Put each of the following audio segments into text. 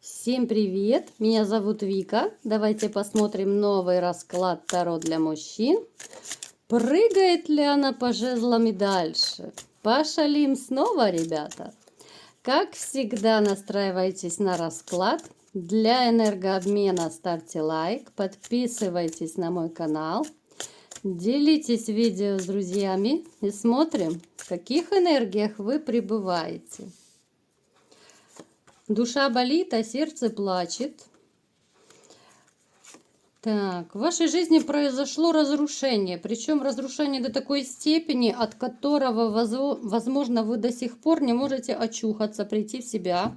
Всем привет! Меня зовут Вика. Давайте посмотрим новый расклад Таро для мужчин. Прыгает ли она по жезлам и дальше? Пошалим снова, ребята! Как всегда, настраивайтесь на расклад. Для энергообмена ставьте лайк, подписывайтесь на мой канал, делитесь видео с друзьями и смотрим, в каких энергиях вы пребываете. Душа болит, а сердце плачет. Так, в вашей жизни произошло разрушение, причем разрушение до такой степени, от которого, возможно, вы до сих пор не можете очухаться, прийти в себя.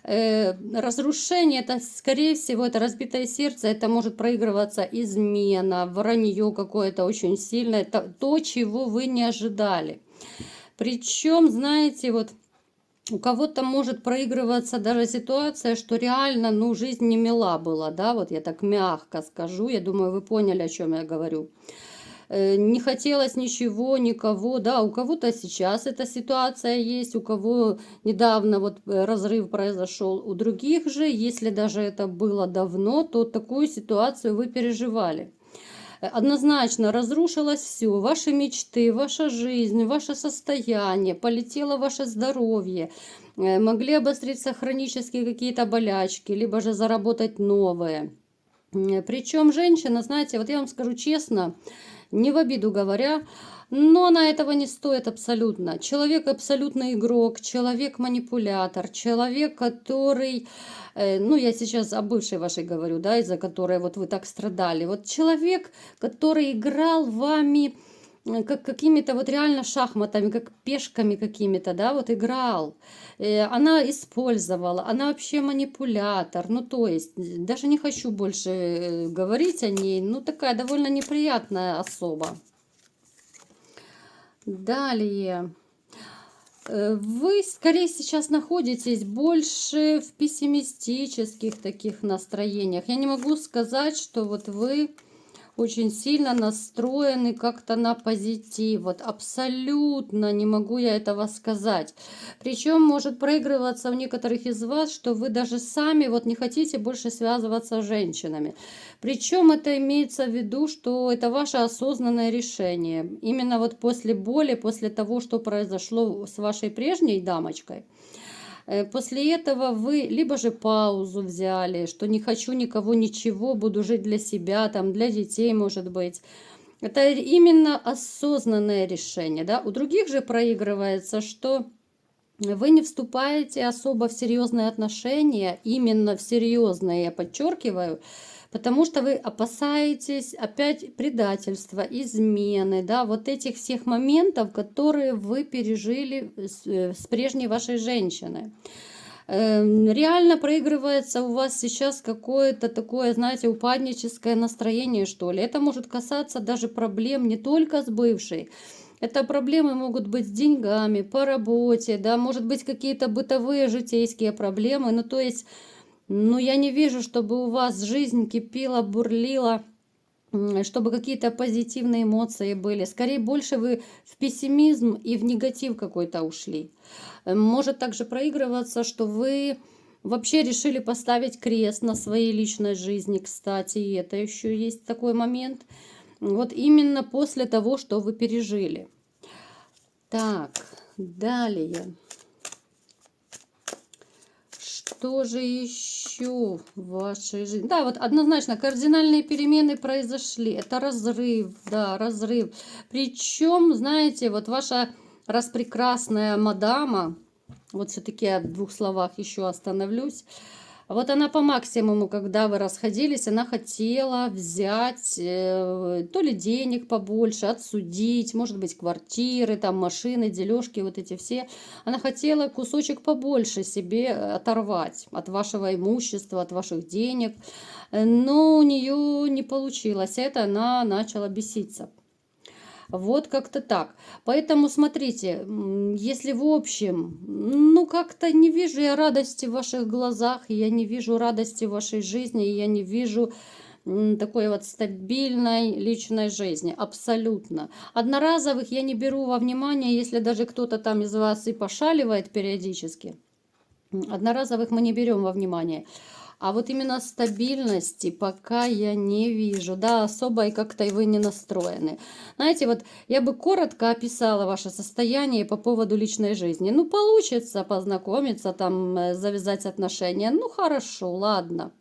Разрушение, это, скорее всего, это разбитое сердце, это может проигрываться измена, вранье какое-то очень сильное, это то, чего вы не ожидали. Причем, знаете, вот у кого-то может проигрываться даже ситуация, что реально, жизнь не мила была, да, вот я так мягко скажу, я думаю, вы поняли, о чем я говорю. Не хотелось ничего, никого, да, у кого-то сейчас эта ситуация есть, у кого недавно вот разрыв произошел, у других же, если даже это было давно, то такую ситуацию вы переживали. Однозначно разрушилось все, ваши мечты, ваша жизнь, ваше состояние, полетело ваше здоровье, могли обостриться хронические какие-то болячки, либо же заработать новые. Причем женщина, знаете, вот я вам скажу честно, не в обиду говоря, но она этого не стоит абсолютно. Человек абсолютно игрок, человек манипулятор, человек, который, я сейчас о бывшей вашей говорю, да, из-за которой вот вы так страдали. Вот человек, который играл вами как какими-то вот реально шахматами, как пешками какими-то, да, вот играл. Она использовала, она вообще манипулятор, то есть, даже не хочу больше говорить о ней, такая довольно неприятная особа. Далее. Вы, скорее, сейчас находитесь больше в пессимистических таких настроениях. Я не могу сказать, что вот вы очень сильно настроены как-то на позитив. Вот абсолютно не могу я этого сказать. Причем может проигрываться у некоторых из вас, что вы даже сами вот не хотите больше связываться с женщинами. Причем это имеется в виду, что это ваше осознанное решение. Именно вот после боли, после того, что произошло с вашей прежней дамочкой. После этого вы либо же паузу взяли, что не хочу никого, ничего, буду жить для себя, там, для детей, может быть. Это именно осознанное решение. Да? У других же проигрывается, что вы не вступаете особо в серьезные отношения, именно в серьезные, я подчеркиваю, потому что вы опасаетесь опять предательства, измены, да, вот этих всех моментов, которые вы пережили с прежней вашей женщиной. Реально проигрывается у вас сейчас какое-то такое, знаете, упадническое настроение, что ли. Это может касаться даже проблем не только с бывшей. Это проблемы могут быть с деньгами, по работе, да, может быть какие-то бытовые, житейские проблемы. То есть, я не вижу, чтобы у вас жизнь кипела, бурлила, чтобы какие-то позитивные эмоции были. Скорее, больше вы в пессимизм и в негатив какой-то ушли. Может также проигрываться, что вы вообще решили поставить крест на своей личной жизни, кстати, и это еще есть такой момент. Вот именно после того, что вы пережили. Так, далее. Что же еще в вашей жизни? Да, вот однозначно кардинальные перемены произошли. Это разрыв, да, разрыв. Причем, знаете, вот ваша распрекрасная мадама, вот все-таки я в двух словах еще остановлюсь. Вот она по максимуму, когда вы расходились, она хотела взять то ли денег побольше, отсудить, может быть, квартиры, там машины, дележки, вот эти все. Она хотела кусочек побольше себе оторвать от вашего имущества, от ваших денег. Но у нее не получилось это, она начала беситься. Вот как-то так. Поэтому смотрите, если в общем, как-то не вижу я радости в ваших глазах, я не вижу радости в вашей жизни, я не вижу такой вот стабильной личной жизни. Абсолютно. Одноразовых я не беру во внимание, если даже кто-то там из вас и пошаливает периодически. Одноразовых мы не берем во внимание. А вот именно стабильности пока я не вижу. Да, особо и как-то и вы не настроены. Знаете, вот я бы коротко описала ваше состояние по поводу личной жизни. Ну, получится познакомиться, там, завязать отношения. Ну, хорошо, ладно.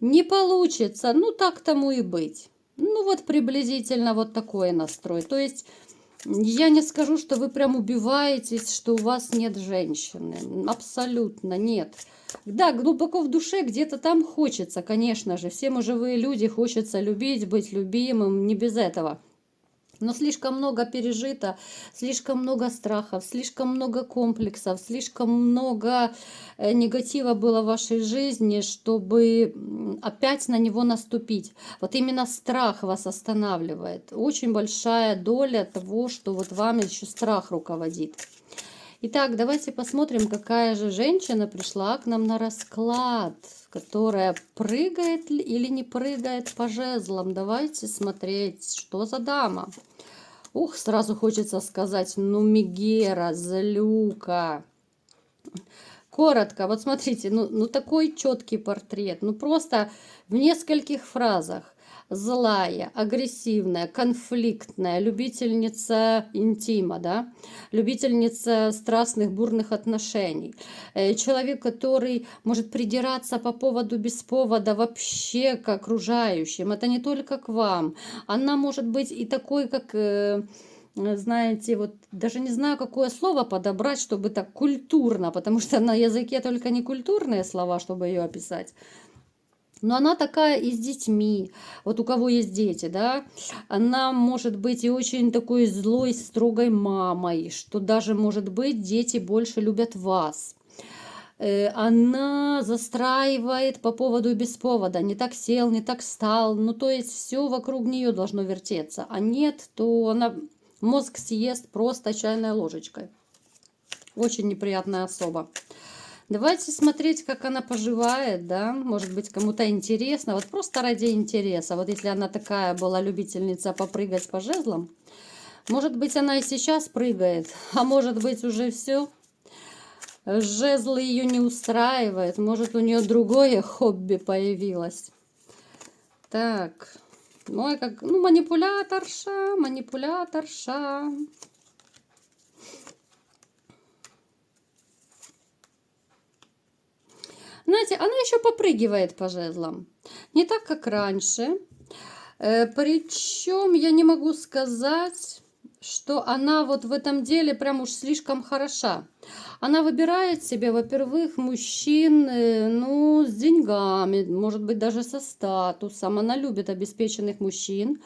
Не получится, ну, так тому и быть. Ну, вот приблизительно вот такой настрой. То есть я не скажу, что вы прям убиваетесь, что у вас нет женщины. Абсолютно нет. Да, глубоко в душе где-то там хочется, конечно же. Все мы живые люди, хочется любить, быть любимым, не без этого. Но слишком много пережито, слишком много страхов, слишком много комплексов, слишком много негатива было в вашей жизни, чтобы опять на него наступить. Вот именно страх вас останавливает. Очень большая доля того, что вот вами еще страх руководит. Итак, давайте посмотрим, какая же женщина пришла к нам на расклад, которая прыгает или не прыгает по жезлам. Давайте смотреть, что за дама. Ух, сразу хочется сказать, ну, Мегера, злюка. Коротко, вот смотрите, ну такой четкий портрет, ну просто в нескольких фразах. Злая, агрессивная, конфликтная, любительница интима, да, любительница страстных, бурных отношений. Человек, который может придираться по поводу без повода вообще к окружающим. Это не только к вам. Она может быть и такой, как... знаете, вот даже не знаю, какое слово подобрать, чтобы так культурно, потому что на языке только не культурные слова, чтобы ее описать. Но она такая и с детьми, вот у кого есть дети, да, она может быть и очень такой злой, строгой мамой, что даже, может быть, дети больше любят вас. Она застраивает по поводу и без повода, не так сел, не так стал, ну то есть все вокруг нее должно вертеться, а нет, то она мозг съест просто чайной ложечкой. Очень неприятная особа. Давайте смотреть, как она поживает, да, может быть, кому-то интересно, вот просто ради интереса, вот если она такая была любительница попрыгать по жезлам, может быть, она и сейчас прыгает, а может быть, уже все, жезлы ее не устраивает, может, у нее другое хобби появилось. Так, ну, как, ну, манипуляторша, манипуляторша. Знаете, она еще попрыгивает по жезлам. Не так, как раньше. Причем я не могу сказать, что она вот в этом деле прям уж слишком хороша. Она выбирает себе, во-первых, мужчин, ну, с деньгами, может быть, даже со статусом. Она любит обеспеченных мужчин.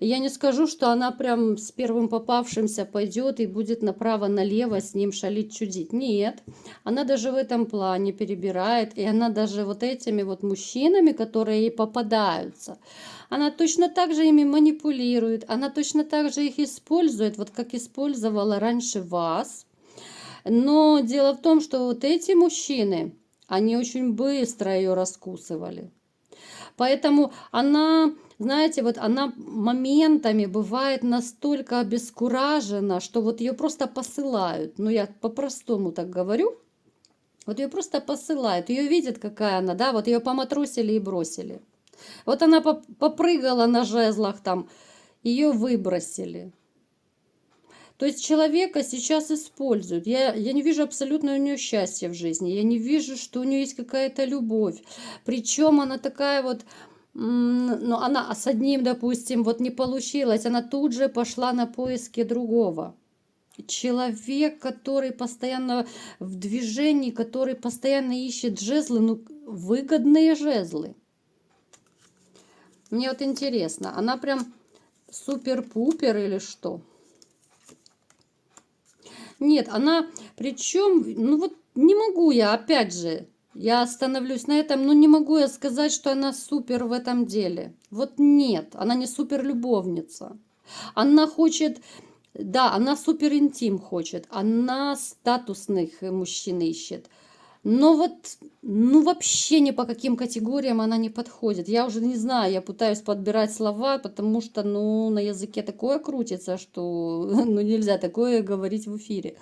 Я не скажу, что она прям с первым попавшимся пойдет и будет направо-налево с ним шалить, чудить. Нет, она даже в этом плане перебирает, и она даже вот этими вот мужчинами, которые ей попадаются, она точно так же ими манипулирует, она точно так же их использует, вот как использовала раньше вас. Но дело в том, что вот эти мужчины, они очень быстро ее раскусывали. Поэтому она, знаете, вот она моментами бывает настолько обескуражена, что вот ее просто посылают. Ну, я по-простому так говорю. Вот ее просто посылают. Ее видят, какая она, да, вот ее поматросили и бросили. Вот она попрыгала на жезлах там, ее выбросили. То есть человека сейчас используют. Я не вижу абсолютно у нее счастья в жизни. Я не вижу, что у нее есть какая-то любовь. Причем она такая вот, ну, она с одним, допустим, вот не получилось, она тут же пошла на поиски другого. Человек, который постоянно в движении, который постоянно ищет жезлы, ну, выгодные жезлы. Мне вот интересно, она прям супер-пупер или что? Нет, она, причем, ну вот не могу я, опять же, я остановлюсь на этом, но не могу я сказать, что она супер в этом деле. Вот нет, она не супер любовница. Она хочет, да, она супер интим хочет, она статусных мужчин ищет. Но вот, ну вообще ни по каким категориям она не подходит. Я уже не знаю, я пытаюсь подбирать слова, потому что, ну, на языке такое крутится, что, ну, нельзя такое говорить в эфире.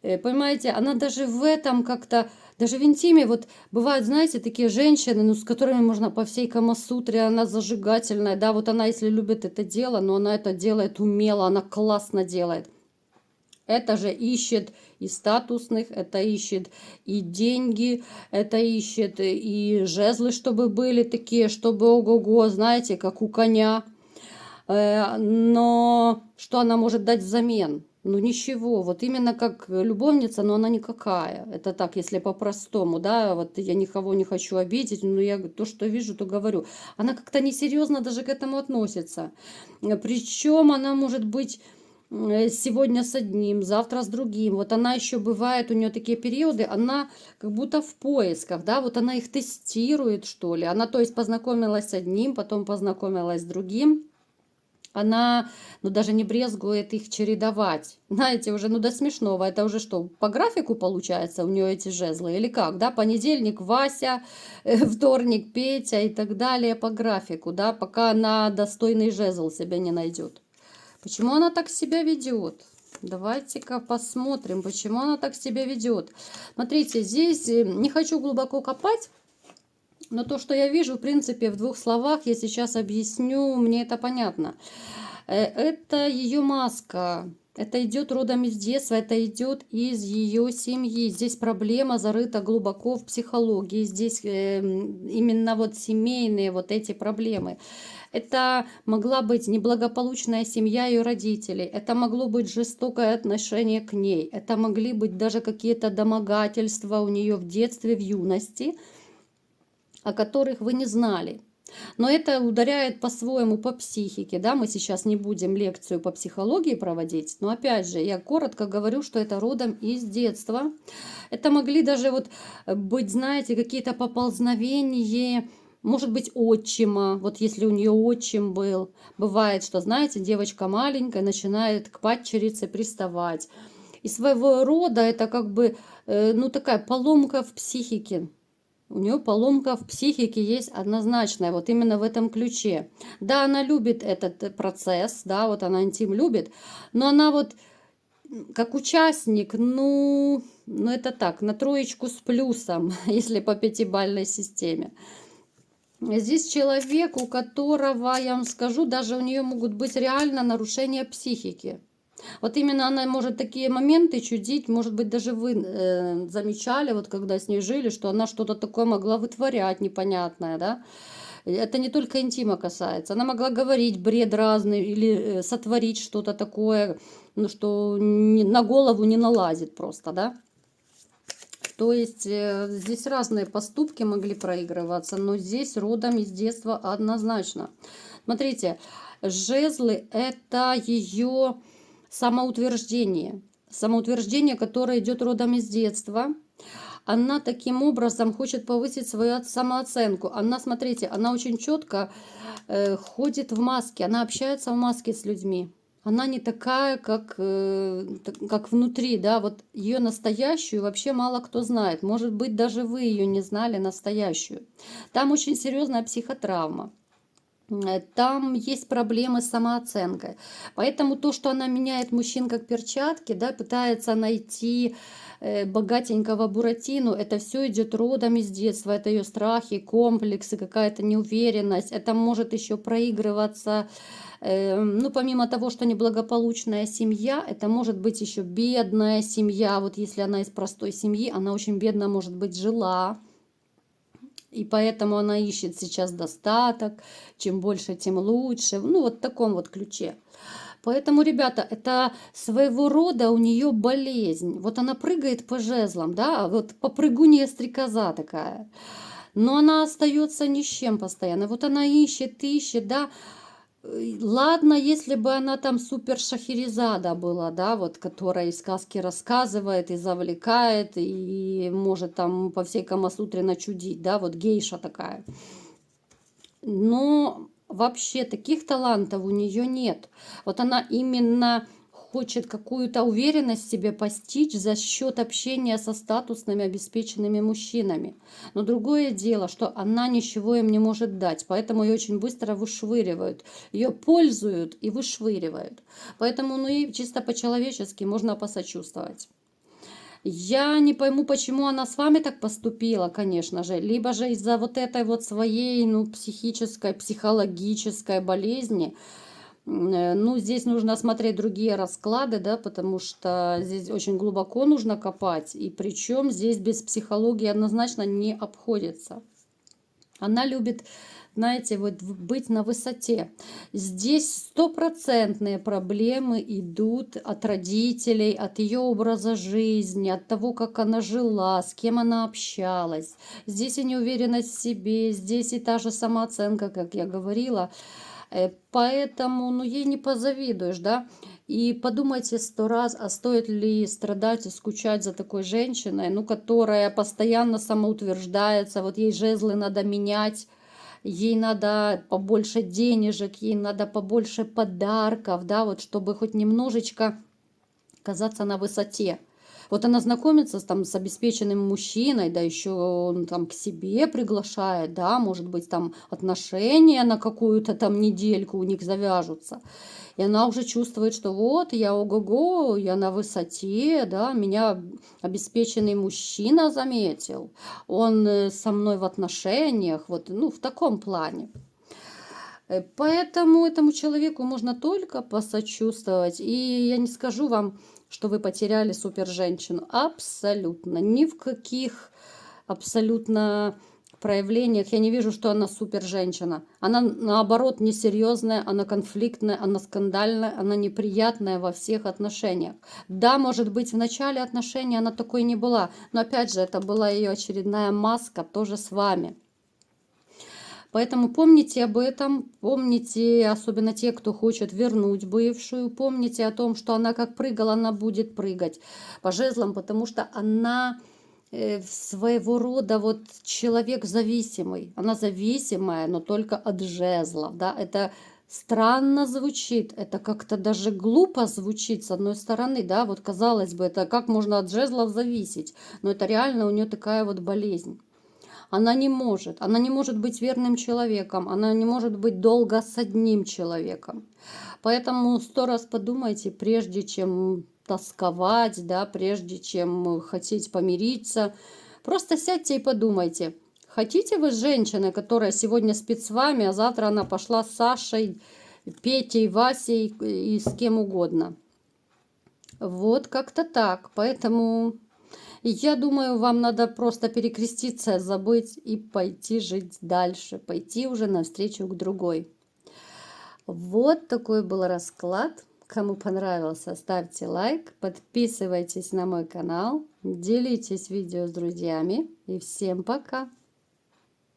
Понимаете, она даже в этом как-то Даже в интиме, вот бывают, знаете, такие женщины, ну, с которыми можно по всей Камасутре, она зажигательная, да, вот она, если любит это дело, но она это делает умело, она классно делает. Это же ищет и статусных, это ищет и деньги, это ищет и жезлы, чтобы были такие, чтобы ого-го, знаете, как у коня. Но что она может дать взамен? Ну ничего, вот именно как любовница, но она никакая. Это так, если по-простому, да, вот я никого не хочу обидеть, но я то, что вижу, то говорю. Она как-то несерьезно даже к этому относится. Причем она может быть сегодня с одним, завтра с другим. Вот она еще бывает, у нее такие периоды, она как будто в поисках, да, вот она их тестирует, что ли. Она, то есть, познакомилась с одним, потом познакомилась с другим. Она, ну, даже не брезгует их чередовать. Знаете, уже, ну, до смешного. Это уже что, по графику получается у нее эти жезлы? Или как, да? Понедельник Вася, вторник Петя и так далее по графику, да? Пока она достойный жезл себя не найдет. Почему она так себя ведет? Давайте-ка посмотрим, почему она так себя ведет. Смотрите, здесь не хочу глубоко копать. Но то, что я вижу, в принципе, в двух словах я сейчас объясню, мне это понятно. Это ее маска. Это идет родом из детства, это идет из ее семьи. Здесь проблема зарыта глубоко в психологии. Здесь именно вот семейные вот эти проблемы. Это могла быть неблагополучная семья ее родителей. Это могло быть жестокое отношение к ней. Это могли быть даже какие-то домогательства у нее в детстве, в юности, о которых вы не знали. Но это ударяет по-своему по психике, да, мы сейчас не будем лекцию по психологии проводить, но опять же, я коротко говорю, что это родом из детства. Это могли даже вот быть, знаете, какие-то поползновения, может быть, отчима, вот если у нее отчим был. Бывает, что, знаете, девочка маленькая начинает к падчерице приставать. И своего рода это как бы, ну, такая поломка в психике. У нее поломка в психике есть однозначная, вот именно в этом ключе. Да, она любит этот процесс, да, вот она интим любит, но она вот как участник, ну это так, на троечку с плюсом, если по пятибалльной системе. Здесь человек, у которого, я вам скажу, даже у нее могут быть реально нарушения психики. Вот именно она может такие моменты чудить, может быть, даже вы замечали, вот когда с ней жили, что она что-то такое могла вытворять непонятное, да. Это не только интима касается. Она могла говорить бред разный или сотворить что-то такое, ну, что на голову не налазит просто, да. То есть здесь разные поступки могли проигрываться, но здесь родом из детства однозначно. Смотрите, жезлы – это ее самоутверждение. Самоутверждение, которое идет родом из детства. Она таким образом хочет повысить свою самооценку. Она, смотрите, она очень четко ходит в маске, она общается в маске с людьми. Она не такая, как внутри, да, вот ее настоящую вообще мало кто знает. Может быть, даже вы ее не знали настоящую. Там очень серьезная психотравма. Там есть проблемы с самооценкой. Поэтому то, что она меняет мужчин как перчатки, да, пытается найти богатенького Буратино, это все идет родом из детства. Это ее страхи, комплексы, какая-то неуверенность. Это может еще проигрываться, ну, помимо того, что неблагополучная семья, это может быть еще бедная семья. Вот если она из простой семьи, она очень бедно, может быть, жила. И поэтому она ищет сейчас достаток, чем больше, тем лучше. Ну, вот в таком вот ключе. Поэтому, ребята, это своего рода у нее болезнь. Вот она прыгает по жезлам, да, вот попрыгунья стрекоза такая. Но она остается ни с чем постоянно. Вот она ищет, да. Ладно, если бы она там супер Шахерезада была, да, вот, которая и сказки рассказывает, и завлекает, и может там по всей Камасутре начудить, да, вот гейша такая. Но вообще таких талантов у нее нет. Вот она именно хочет какую-то уверенность в себе постичь за счет общения со статусными обеспеченными мужчинами. Но другое дело, что она ничего им не может дать, поэтому ее очень быстро вышвыривают. Ее пользуют и вышвыривают. Поэтому, ну и чисто по-человечески можно посочувствовать. Я не пойму, почему она с вами так поступила, конечно же. Либо же из-за вот этой вот своей, ну, психической, психологической болезни. Ну, здесь нужно смотреть другие расклады, да, потому что здесь очень глубоко нужно копать. И причем здесь без психологии однозначно не обходится. Она любит, знаете, вот быть на высоте. Здесь стопроцентные проблемы идут от родителей, от ее образа жизни, от того, как она жила, с кем она общалась. Здесь и неуверенность в себе, здесь и та же самооценка, как я говорила. Поэтому, ну, ей не позавидуешь, да. И подумайте 100 раз, а стоит ли страдать и скучать за такой женщиной, ну, которая постоянно самоутверждается, вот ей жезлы надо менять, ей надо побольше денежек, ей надо побольше подарков, да, вот чтобы хоть немножечко казаться на высоте. Вот она знакомится там с обеспеченным мужчиной, да еще он там к себе приглашает, да, может быть там отношения на какую-то там недельку у них завяжутся. И она уже чувствует, что вот я ого-го, я на высоте, да, меня обеспеченный мужчина заметил, он со мной в отношениях, вот, ну, в таком плане. Поэтому этому человеку можно только посочувствовать. И я не скажу вам, что вы потеряли супер женщину. Абсолютно. Ни в каких абсолютно проявлениях я не вижу, что она супер женщина. Она наоборот несерьезная, она конфликтная, она скандальная, она неприятная во всех отношениях. Да, может быть, в начале отношений она такой не была, но опять же, это была ее очередная маска тоже с вами. Поэтому помните об этом, помните, особенно те, кто хочет вернуть бывшую, помните о том, что она как прыгала, она будет прыгать по жезлам, потому что она своего рода вот человек зависимый. Она зависимая, но только от жезлов, да, это странно звучит, это как-то даже глупо звучит с одной стороны, да, вот казалось бы, это как можно от жезлов зависеть, но это реально у нее такая вот болезнь. Она не может быть верным человеком, она не может быть долго с одним человеком. Поэтому 100 раз подумайте, прежде чем тосковать, да, прежде чем хотеть помириться. Просто сядьте и подумайте, хотите вы с женщиной, которая сегодня спит с вами, а завтра она пошла с Сашей, Петей, Васей и с кем угодно. Вот как-то так. Поэтому я думаю, вам надо просто перекреститься, забыть и пойти жить дальше, пойти уже навстречу к другой. Вот такой был расклад. Кому понравился, ставьте лайк, подписывайтесь на мой канал, делитесь видео с друзьями и всем пока!